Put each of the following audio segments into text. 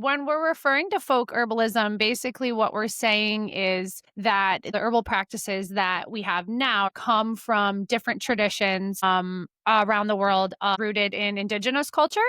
When we're referring to folk herbalism, basically what we're saying is that the herbal practices that we have now come from different traditions around the world, rooted in indigenous culture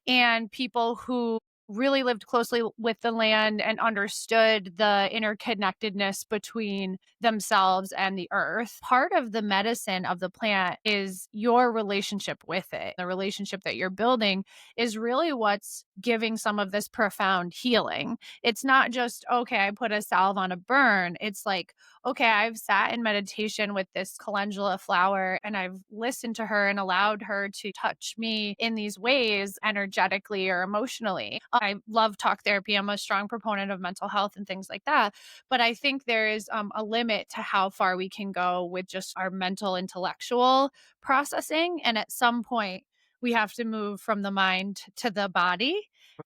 and people who really lived closely with the land and understood the interconnectedness between themselves and the earth. Part of the medicine of the plant is your relationship with it. The relationship that you're building is really what's giving some of this profound healing. It's not just, okay, I put a salve on a burn. It's like, okay, I've sat in meditation with this calendula flower and I've listened to her and allowed her to touch me in these ways, energetically or emotionally. I love talk therapy. I'm a strong proponent of mental health and things like that. But I think there is a limit to how far we can go with just our mental, intellectual processing. And at some point, we have to move from the mind to the body.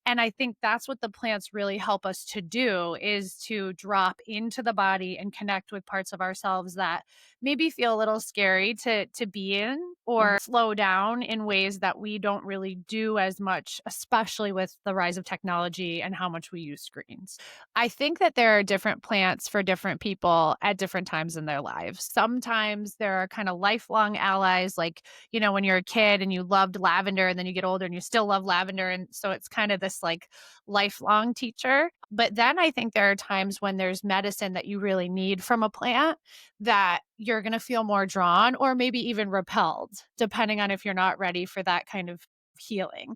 And I think that's what the plants really help us to do, is to drop into the body and connect with parts of ourselves that maybe feel a little scary to be in, or Mhm. slow down in ways that we don't really do as much, especially with the rise of technology and how much we use screens. I think that there are different plants for different people at different times in their lives. Sometimes there are kind of lifelong allies, like, when you're a kid and you loved lavender and then you get older and you still love lavender. And so it's kind of this like lifelong teacher. But then I think there are times when there's medicine that you really need from a plant that you're going to feel more drawn or maybe even repelled, depending on if you're not ready for that kind of healing.